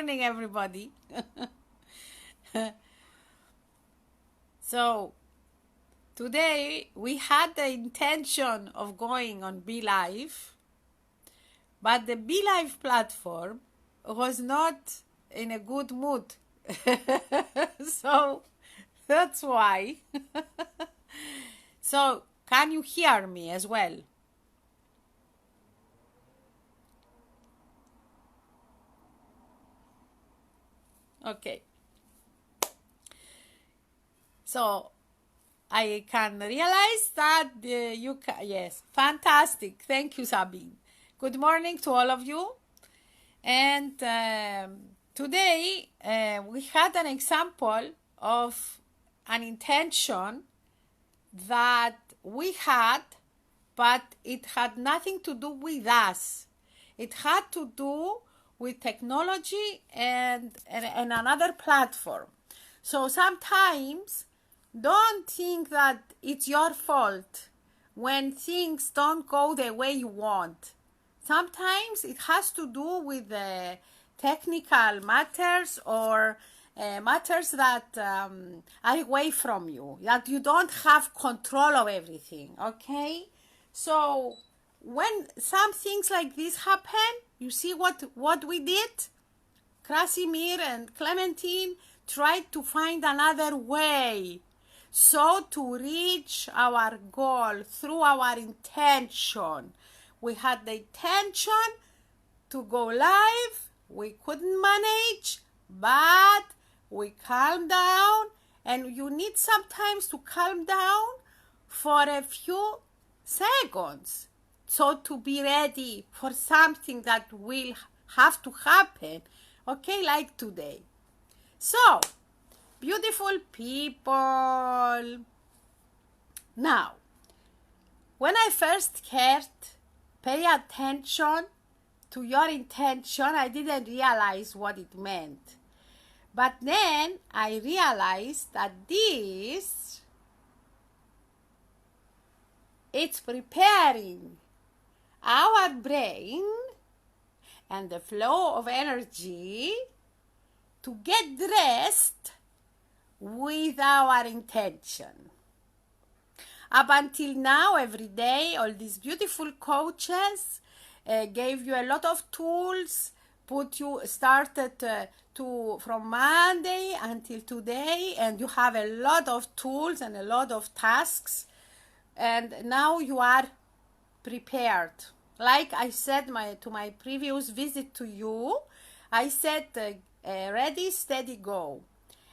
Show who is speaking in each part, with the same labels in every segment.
Speaker 1: morning, everybody. So, today we had the intention of going on Be Live, but the Be Live platform was not in a good mood. So, that's why. So, can you hear me as well? Okay. So, I can realize that you can, yes, fantastic. Thank you, Sabine. Good morning to all of you. And today we had an example of an intention that we had, but it had nothing to do with us. It had to do with technology and another platform. So sometimes don't think that it's your fault when things don't go the way you want. Sometimes it has to do with technical matters or matters that are away from you, that you don't have control of everything, okay? So when some things like this happen, you see what we did? Krasimir and Clementine tried to find another way. So to reach our goal through our intention. We had the intention to go live. We couldn't manage, but we calmed down. And you need sometimes to calm down for a few seconds. So to be ready for something that will have to happen, okay, like today. So, beautiful people. Now, when I first heard pay attention to your intention, I didn't realize what it meant. But then I realized that it's preparing our brain and the flow of energy to get dressed with our intention. Up until now, every day, all these beautiful coaches gave you a lot of tools, started from Monday until today, and you have a lot of tools and a lot of tasks, and now you are prepared. Like I said to my previous visit to you, I said ready, steady, go.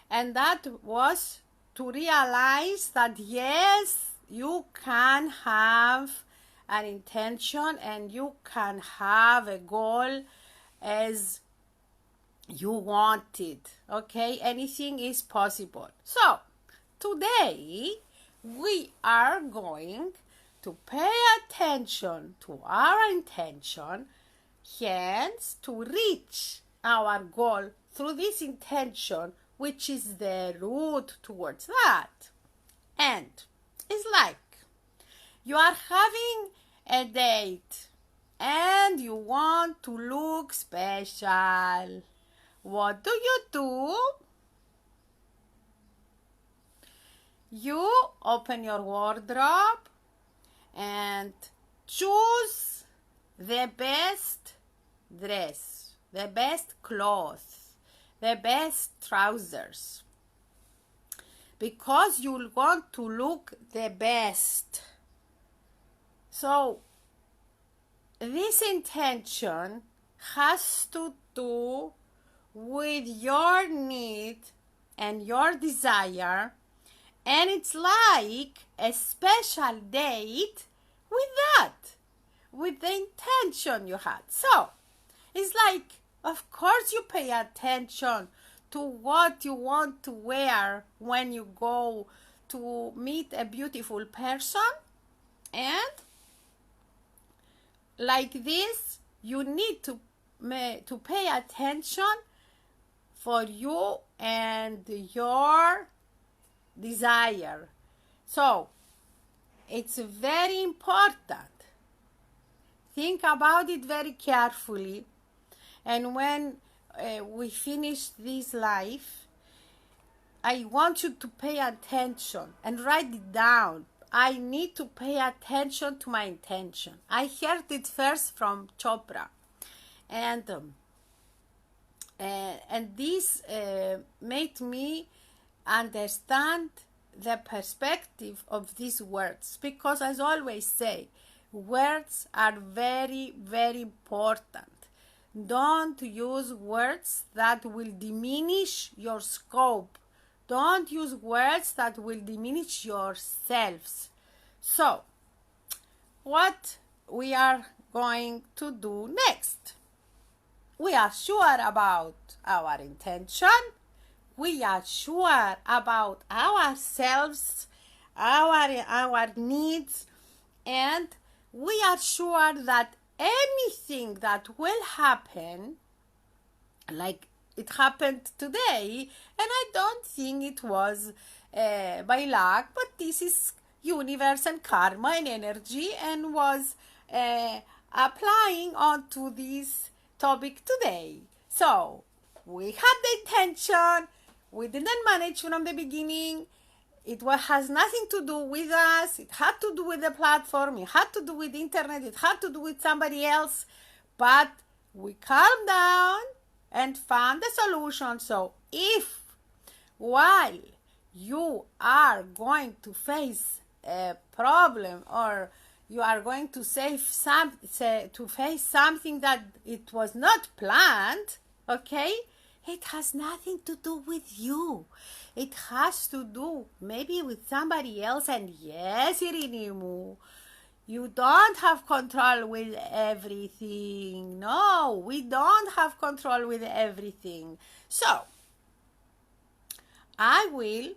Speaker 1: And that was to realize that yes, you can have an intention and you can have a goal as you want it. Okay, anything is possible. So today we are going to pay attention to our intention, hence to reach our goal through this intention, which is the route towards that. And it's like you are having a date and you want to look special. What do? You open your wardrobe and choose the best dress, the best clothes, the best trousers, because you want to look the best. So this intention has to do with your need and your desire, and it's like a special date with that, with the intention you had. So it's like, of course you pay attention to what you want to wear when you go to meet a beautiful person, and like this you need to pay attention for you and your desire. So it's very important. Think about it very carefully. And when we finish this life, I want you to pay attention and write it down. I need to pay attention to my intention. I heard it first from Chopra, and this made me understand the perspective of these words, because, as I always say, words are very, very important. Don't use words that will diminish your scope. Don't use words that will diminish yourselves. So, what we are going to do next? We are sure about our intention. We are sure about ourselves, our needs, and we are sure that anything that will happen, like it happened today, and I don't think it was by luck, but this is universe and karma and energy, and was applying onto this topic today. So we had the intention. We didn't manage from the beginning. It has nothing to do with us. It had to do with the platform. It had to do with the internet. It had to do with somebody else. But we calmed down and found the solution. So if while you are going to face a problem, or you are going to face something that it was not planned, okay? It has nothing to do with you. It has to do maybe with somebody else. And yes, Irinimu, you don't have control with everything. No, we don't have control with everything. So, I will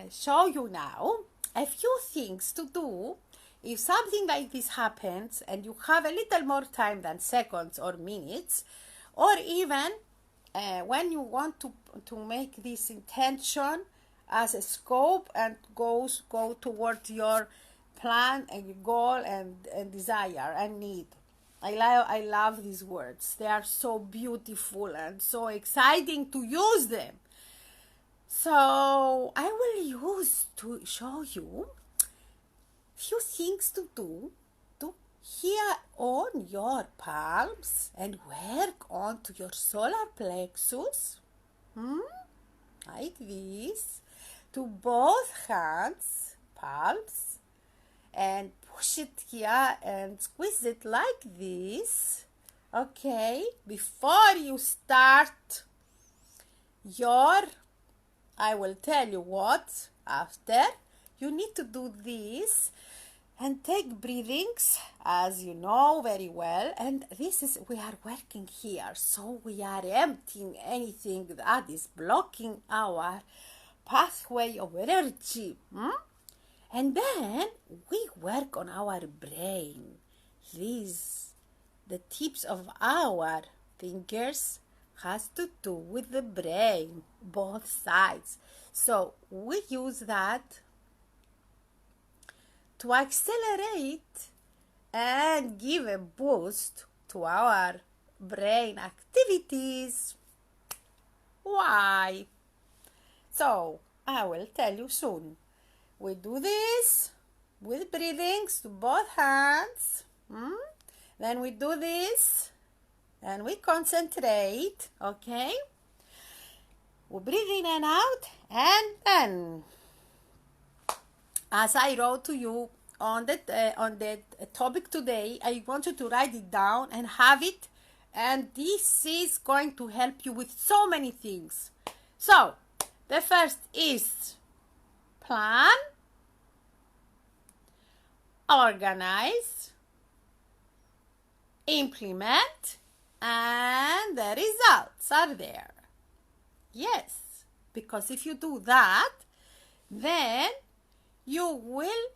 Speaker 1: show you now a few things to do if something like this happens and you have a little more time than seconds or minutes, or even when you want to make this intention as a scope and go towards your plan and goal and desire and need. I love these words. They are so beautiful and so exciting to use them. So I will use to show you few things to do here on your palms and work onto your solar plexus, like this, to both hands, palms, and push it here and squeeze it like this, okay? Before you start I will tell you what after. You need to do this and take breathings, as you know very well. And we are working here, so we are emptying anything that is blocking our pathway of energy. And then we work on our brain. The tips of our fingers has to do with the brain, both sides. So we use that to accelerate and give a boost to our brain activities. Why? So I will tell you soon. We do this with breathings to both hands. Then we do this and we concentrate, okay? We breathe in and out, and then, as I wrote to you on the topic today, I want you to write it down and have it, and this is going to help you with so many things. So, the first is plan, organize, implement, and the results are there. Yes, because if you do that, then you will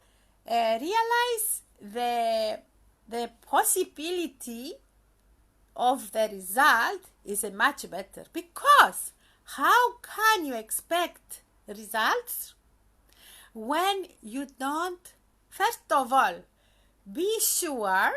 Speaker 1: realize the possibility of the result is a much better. Because how can you expect results when you don't, first of all, be sure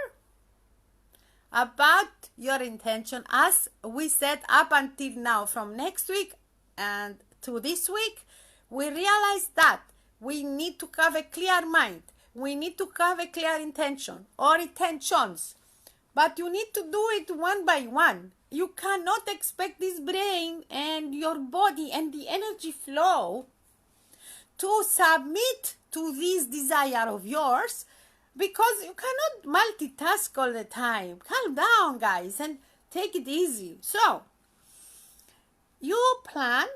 Speaker 1: about your intention as we said up until now. From next week and to this week, we realize that we need to have a clear mind. We need to have a clear intention or intentions. But you need to do it one by one. You cannot expect this brain and your body and the energy flow to submit to this desire of yours, because you cannot multitask all the time. Calm down, guys, and take it easy. So, you plan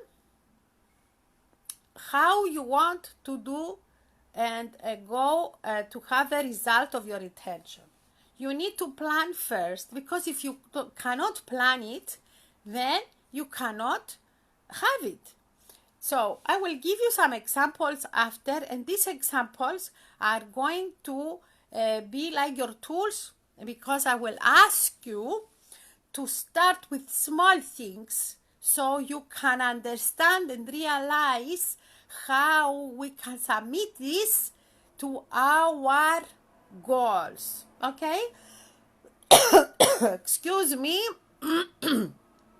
Speaker 1: how you want to do and go to have the result of your intention. You need to plan first, because if you cannot plan it, then you cannot have it. So I will give you some examples after, and these examples are going to be like your tools, because I will ask you to start with small things so you can understand and realize how we can submit this to our goals. Okay? Excuse me.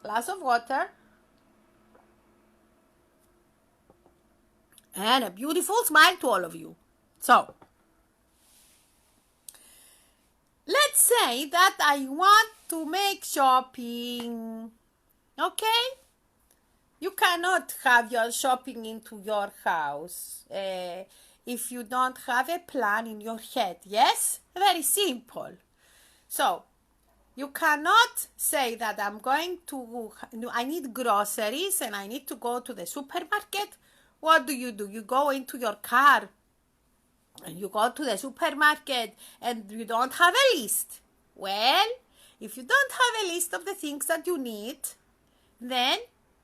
Speaker 1: Glass of water. And a beautiful smile to all of you. So, let's say that I want to make shopping. Okay? You cannot have your shopping into your house if you don't have a plan in your head. Yes? Very simple. So, you cannot say that I need groceries and I need to go to the supermarket. What do? You go into your car and you go to the supermarket and you don't have a list. Well, if you don't have a list of the things that you need, then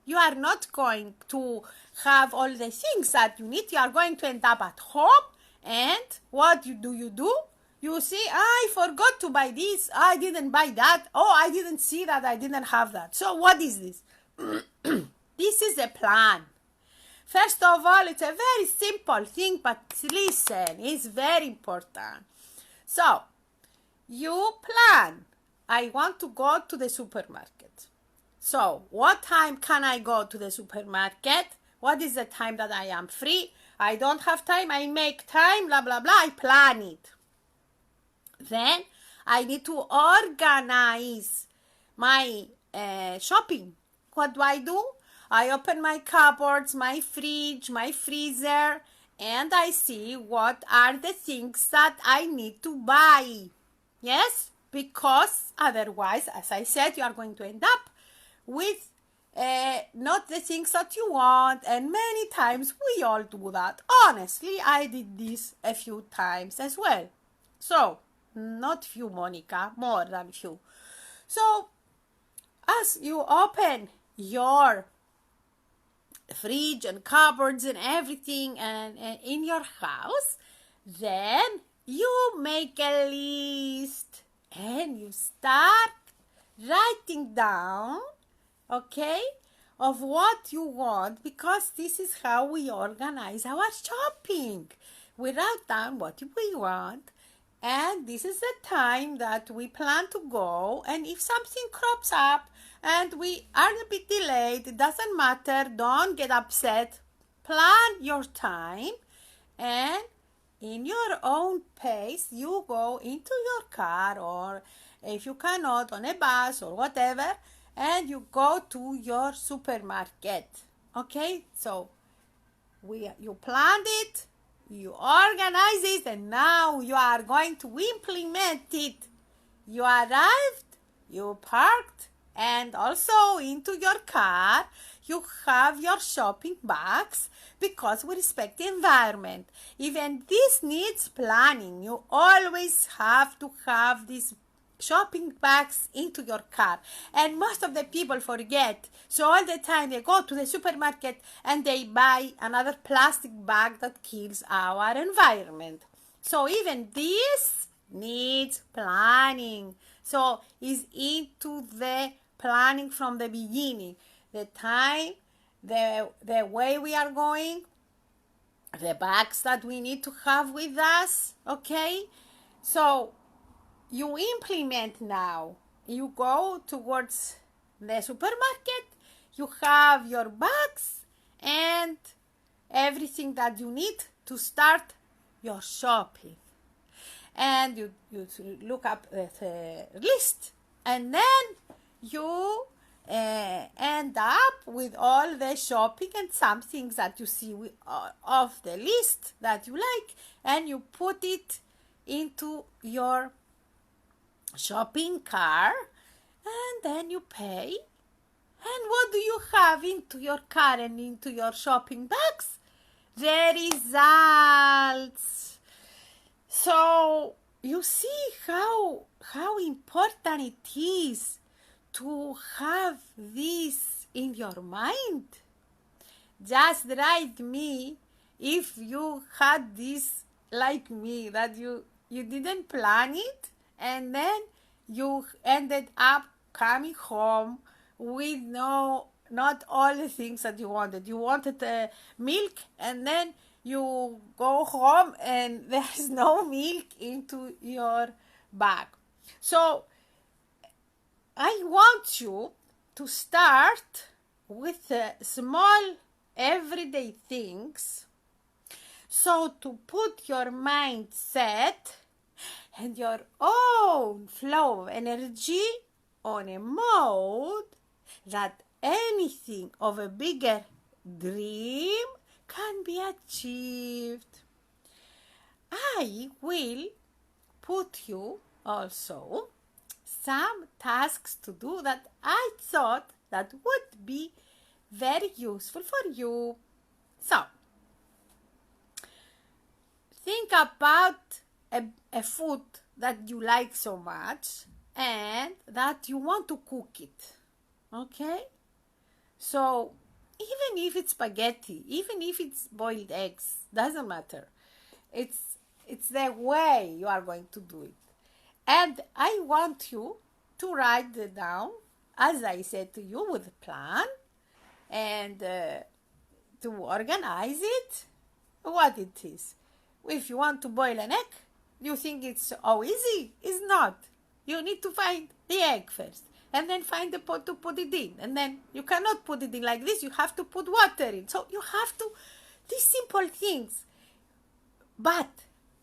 Speaker 1: you are not going to have all the things that you need. You are going to end up at home, and what you do? You see, I forgot to buy this, I didn't buy that, oh, I didn't see that, I didn't have that. So what is this? This is a plan. First of all, it's a very simple thing, but listen, it's very important. So, you plan. I want to go to the supermarket. So, what time can I go to the supermarket? What is the time that I am free? I don't have time, I make time, blah, blah, blah. I plan it. Then, I need to organize my shopping. What do? I open my cupboards, my fridge, my freezer, and I see what are the things that I need to buy. Yes? Because otherwise, as I said, you are going to end up with not the things that you want, and many times we all do that. Honestly, I did this a few times as well. So, not few, Monica, more than few. So, as you open your fridge and cupboards and everything and in your house, then you make a list and you start writing down, okay, of what you want, because this is how we organize our shopping. We write down what we want, and this is the time that we plan to go, and if something crops up and we are a bit delayed, it doesn't matter, don't get upset. Plan your time, and in your own pace, you go into your car, or if you cannot, on a bus or whatever, and you go to your supermarket. Okay, so you planned it, you organize it, and now you are going to implement it. You arrived, you parked, and also into your car, you have your shopping bags, because we respect the environment. Even this needs planning. You always have to have these shopping bags into your car. And most of the people forget. So all the time they go to the supermarket and they buy another plastic bag that kills our environment. So even this needs planning. So it's into the planning from the beginning. The time, the way we are going, the bags that we need to have with us, okay? So you implement now. You go towards the supermarket, you have your bags and everything that you need to start your shopping. And you look up the list, and then you end up with all the shopping and some things that you see off the list that you like, and you put it into your shopping cart, and then you pay. And what do you have into your car and into your shopping bags? The results. So you see how important it is to have this in your mind. Just write me if you had this like me, that you didn't plan it and then you ended up coming home with not all the things that you wanted. You wanted milk, and then you go home and there's no milk into your bag. So I want you to start with small everyday things, so to put your mindset and your own flow of energy on a mode that anything of a bigger dream can be achieved. I will put you also some tasks to do that I thought that would be very useful for you. So, think about a food that you like so much and that you want to cook it. Okay? So, even if it's spaghetti, even if it's boiled eggs, doesn't matter. It's the way you are going to do it. And I want you to write it down, as I said to you, with a plan, and to organize it, what it is. If you want to boil an egg, you think it's easy. It's not. You need to find the egg first, and then find the pot to put it in. And then you cannot put it in like this. You have to put water in. So you have to, these simple things. But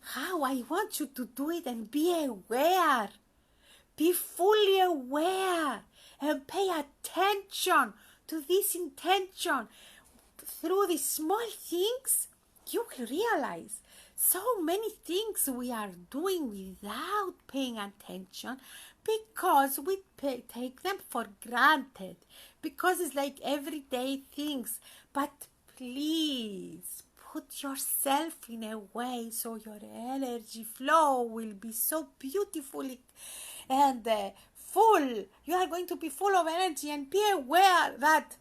Speaker 1: how I want you to do it and be aware. Be fully aware and pay attention to this intention. Through these small things, you will realize so many things we are doing without paying attention because we take them for granted. Because it's like everyday things. But please put yourself in a way so your energy flow will be so beautifully and full. You are going to be full of energy, and be aware that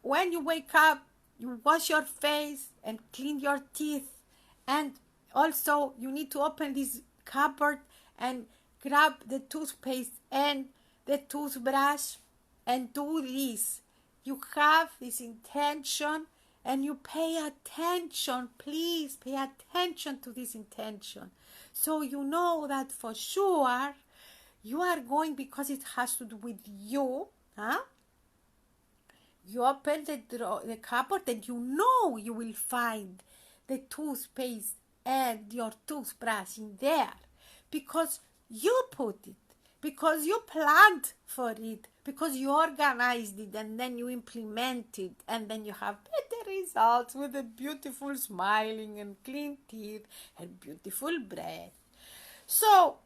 Speaker 1: when you wake up, you wash your face and clean your teeth. And also you need to open this cupboard and grab the toothpaste and the toothbrush and do this. You have this intention and you pay attention. Please pay attention to this intention. So you know that for sure you are going, because it has to do with you. You open the cupboard and you know you will find the toothpaste and your toothbrush in there, because you put it, because you planned for it, because you organized it, and then you implement it, and then you have better results with a beautiful smiling and clean teeth and beautiful breath. So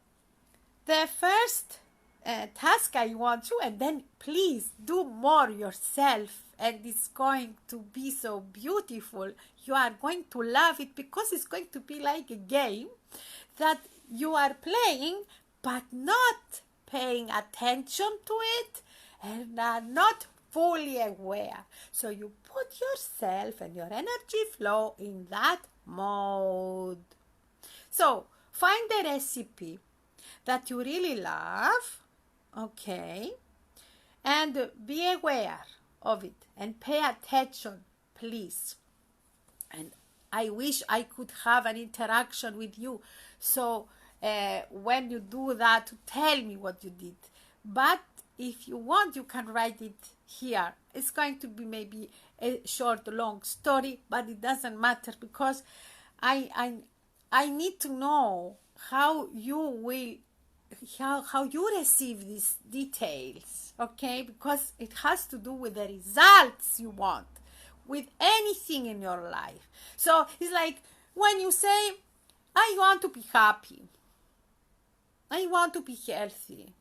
Speaker 1: the first task I want you, and then please do more yourself, and it's going to be so beautiful. You are going to love it, because it's going to be like a game that you are playing but not paying attention to it and are not fully aware. So you put yourself and your energy flow in that mode. So find the recipe that you really love, okay, and be aware of it and pay attention, please. And I wish I could have an interaction with you, so when you do that, to tell me what you did. But if you want, you can write it here. It's going to be maybe a short, long story, but it doesn't matter, because I need to know how you receive these details, okay? Because it has to do with the results you want with anything in your life. So it's like when you say, I want to be happy, I want to be healthy.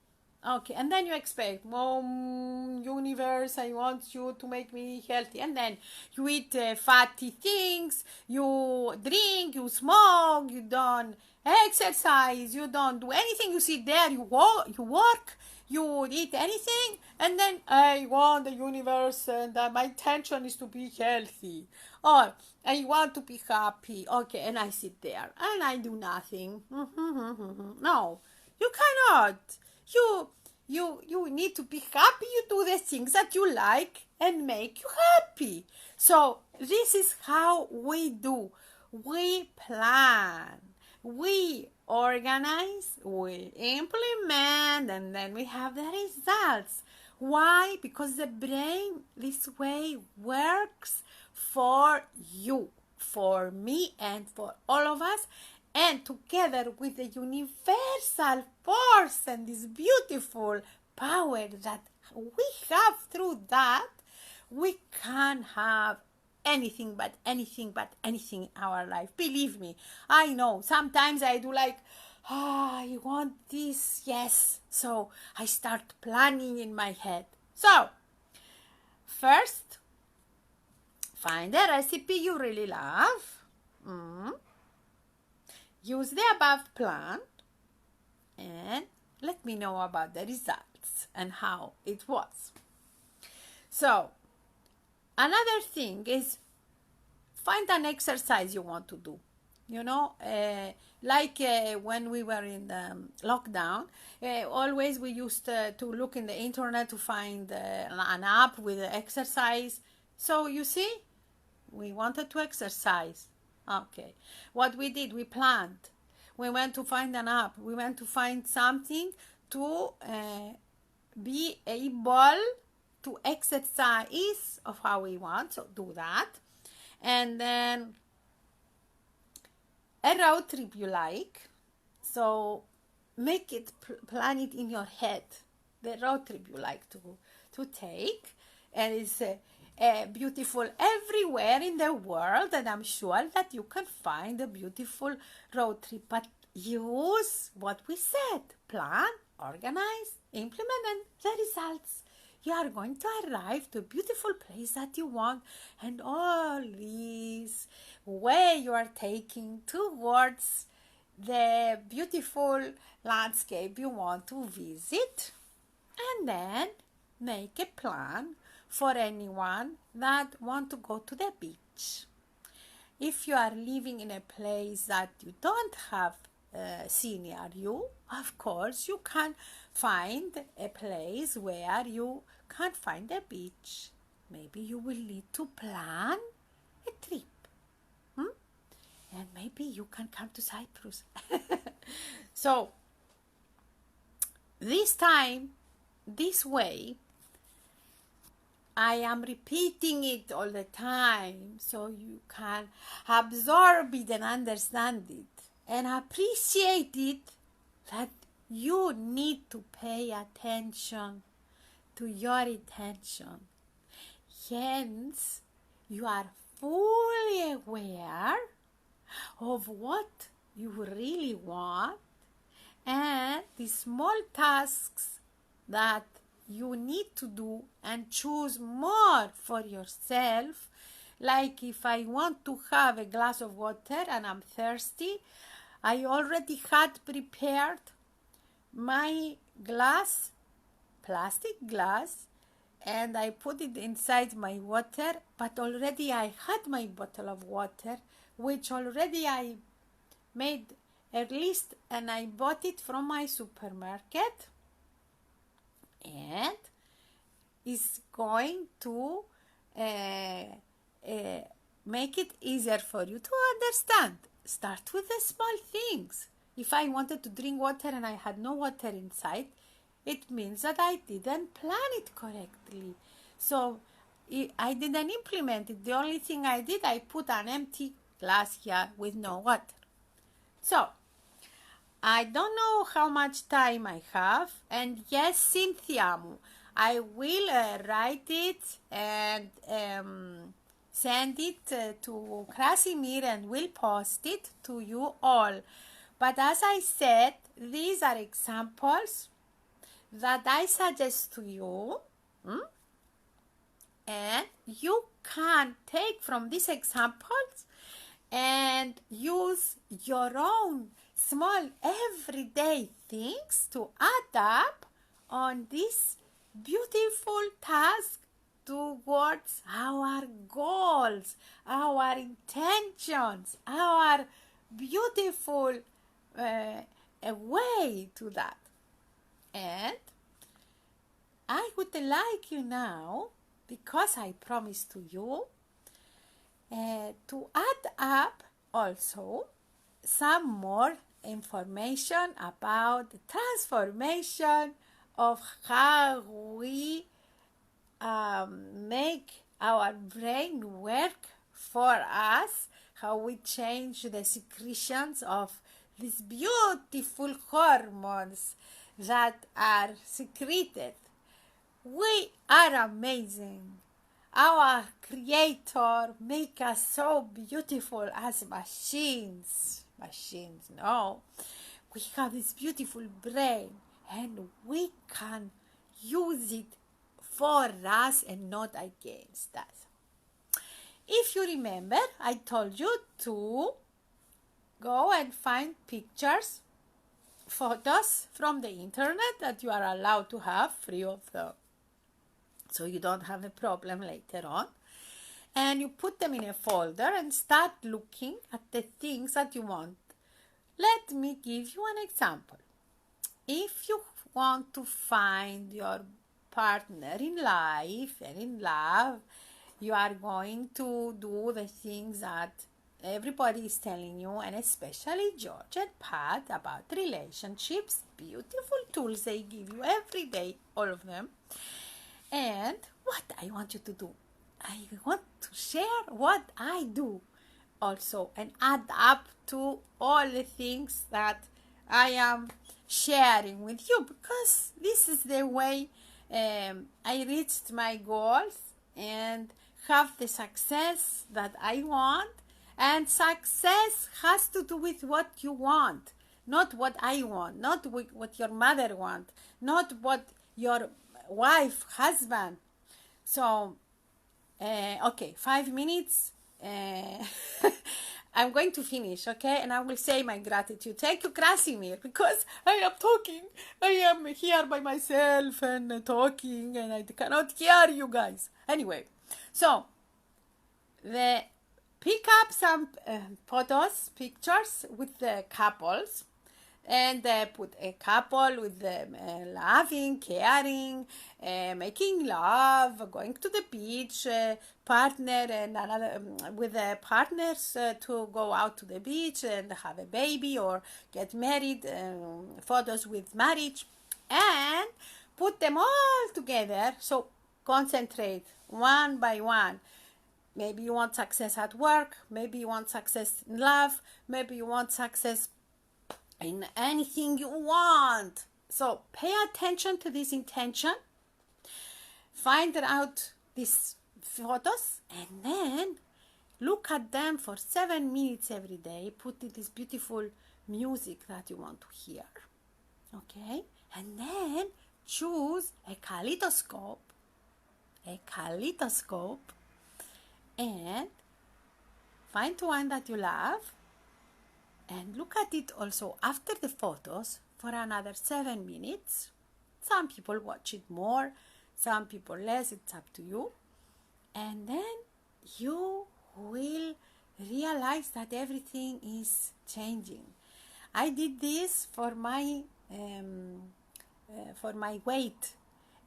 Speaker 1: Okay, and then you expect, universe, I want you to make me healthy. And then you eat fatty things, you drink, you smoke, you don't exercise, you don't do anything. You sit there, you work, you eat anything, and then I want the universe, and my intention is to be healthy. Or I want to be happy. Okay, and I sit there and I do nothing. No, you cannot. You need to be happy. You do the things that you like and make you happy. So this is how we do. We plan, we organize, we implement, and then we have the results. Why? Because the brain this way works for you, for me, and for all of us. And together with the universal force and this beautiful power that we have through that, we can have anything in our life. Believe me, I know. Sometimes I do like, I want this, yes. So I start planning in my head. So, first, find a recipe you really love. Use the above plan and let me know about the results and how it was. So, another thing is find an exercise you want to do. You know, when we were in the lockdown, always we used to look in the internet to find an app with exercise. So, you see, we wanted to exercise. Okay, what we did, we planned. We went to find an app. We went to find something to be able to exercise of how we want. So do that. And then a road trip you like. So make it, plan it in your head. The road trip you like to take. And it's beautiful everywhere in the world, and I'm sure that you can find a beautiful road trip. But use what we said: plan, organize, implement, and the results. You are going to arrive to a beautiful place that you want, and all this way you are taking towards the beautiful landscape you want to visit. And then make a plan for anyone that want to go to the beach. If you are living in a place that you don't have sea near you, of course you can find a place where you can find a beach. Maybe you will need to plan a trip. And maybe you can come to Cyprus. So, this time, this way, I am repeating it all the time so you can absorb it and understand it and appreciate it, that you need to pay attention to your intention. Hence, you are fully aware of what you really want and the small tasks that you need to do, and choose more for yourself. Like if I want to have a glass of water and I'm thirsty, I already had prepared my glass, plastic glass, and I put it inside my water, but already I had my bottle of water, which already I made a list and I bought it from my supermarket. And is going to make it easier for you to understand. Start with the small things. if I wanted to drink water and I had no water inside, it means that I didn't plan it correctly. So I didn't implement it. The only thing I did, I put an empty glass here with no water. So I don't know how much time I have. And yes, Cynthia, I will write it and send it to Krasimir and will post it to you all. But as I said, these are examples that I suggest to you. And you can take from these examples and use your own small everyday things to add up on this beautiful task towards our goals, our intentions, our beautiful way to that. And I would like you now, because I promised to you, to add up also some more information about the transformation of how we make our brain work for us, how we change the secretions of these beautiful hormones that are secreted. We are amazing. Our Creator make us so beautiful as machines. Machines, no. We have this beautiful brain and we can use it for us and not against us. If you remember, I told you to go and find pictures, photos from the internet that you are allowed to have free of the, so you don't have a problem later on. And you put them in a folder and start looking at the things that you want. Let me give you an example. If you want to find your partner in life and in love, you are going to do the things that everybody is telling you, and especially George and Pat about relationships, beautiful tools they give you every day, all of them. And what I want you to do, I want to share what I do also and add up to all the things that I am sharing with you, because this is the way I reached my goals and have the success that I want. And success has to do with what you want, not what I want, not what your mother wants, not what your wife, husband. So, okay, 5 minutes. I'm going to finish, okay? And I will say my gratitude. Thank you, Krasimir, because I am talking. I am here by myself and talking, and I cannot hear you guys. Anyway, so pick up some photos, pictures with the couples, and put a couple with them laughing, caring, making love, going to the beach, partner and another with the partners to go out to the beach and have a baby or get married, photos with marriage, and put them all together. So concentrate one by one. Maybe you want success at work, maybe you want success in love, maybe you want success in anything you want. So pay attention to this intention, find out these photos, and then look at them for 7 minutes every day. Put in this beautiful music that you want to hear, okay? And then choose a kaleidoscope, and find one that you love and look at it also after the photos for another 7 minutes. Some people watch it more, some people less, it's up to you. And then you will realize that everything is changing. I did this for my weight,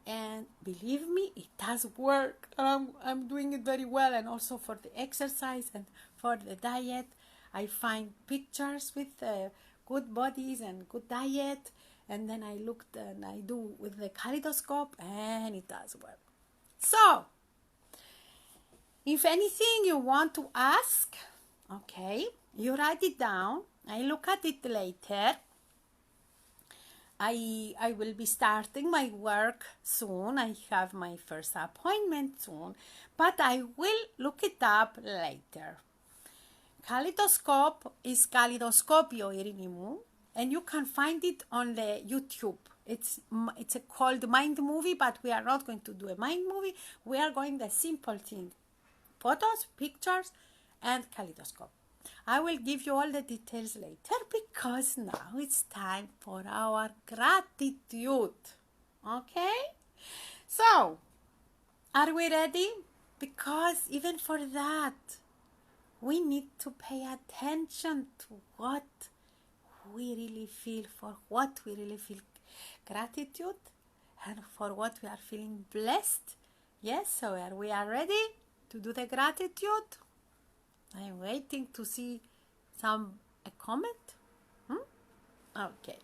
Speaker 1: and believe me, it does work. I'm doing it very well. And also for the exercise and for the diet, I find pictures with good bodies and good diet, and then I looked and I do with the kaleidoscope, and it does work. So, if anything you want to ask, okay, you write it down. I look at it later. I will be starting my work soon. I have my first appointment soon, but I will look it up later. Kaleidoscope is Kaleidoscopio, Ειρήνη μου, and you can find it on the YouTube. It's called Mind Movie, but we are not going to do a mind movie. We are going the simple thing. Photos, pictures, and kaleidoscope. I will give you all the details later because now it's time for our gratitude. Okay? So, are we ready? Because even for that, we need to pay attention to what we really feel, for what we really feel gratitude, and for what we are feeling blessed. Yes, so we are ready to do the gratitude. I'm waiting to see a comment. Okay.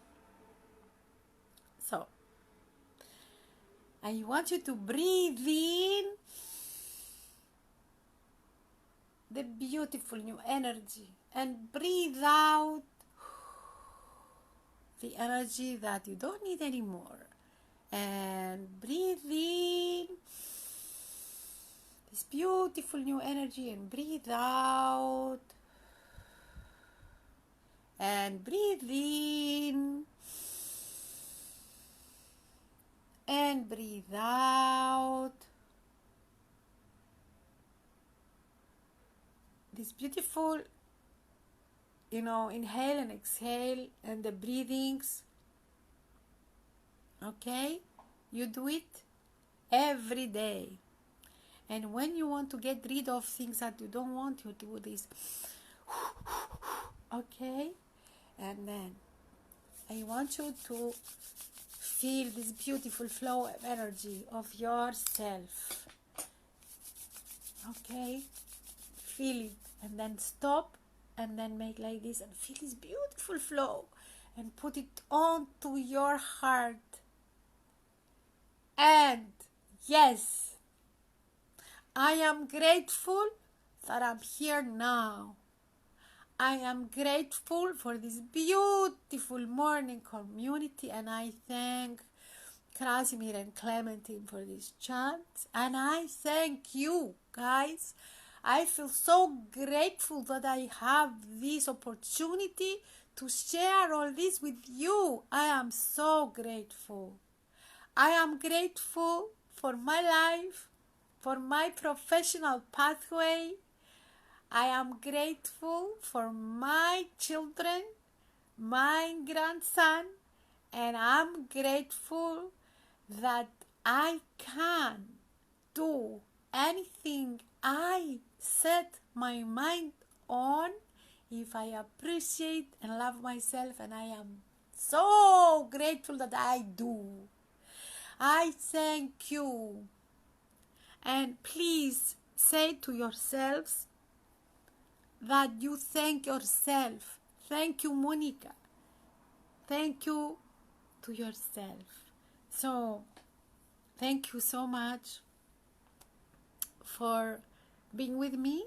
Speaker 1: So, I want you to breathe in the beautiful new energy and breathe out the energy that you don't need anymore. And breathe in this beautiful new energy and breathe out. And breathe in. And breathe out. This beautiful, inhale and exhale and the breathings. Okay? You do it every day. And when you want to get rid of things that you don't want, you do this. Okay? And then I want you to feel this beautiful flow of energy of yourself. Okay? Feel it. And then stop and then make like this and feel this beautiful flow and put it onto your heart. And yes, I am grateful that I'm here now. I am grateful for this beautiful morning community, and I thank Krasimir and Clementine for this chance. And I thank you, guys. I feel so grateful that I have this opportunity to share all this with you. I am so grateful. I am grateful for my life, for my professional pathway. I am grateful for my children, my grandson, and I'm grateful that I can do anything I set my mind on if I appreciate and love myself, and I am so grateful that I do. I thank you. And please say to yourselves that you thank yourself. Thank you, Monika. Thank you to yourself. So, thank you so much for being with me.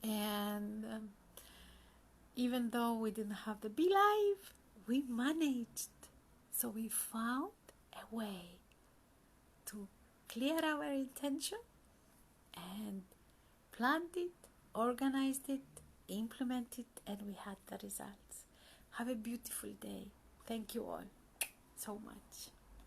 Speaker 1: And even though we didn't have the Be Live, we managed. So we found a way to clear our intention and planned it, organized it, implemented it, and we had the results. Have a beautiful day. Thank you all so much.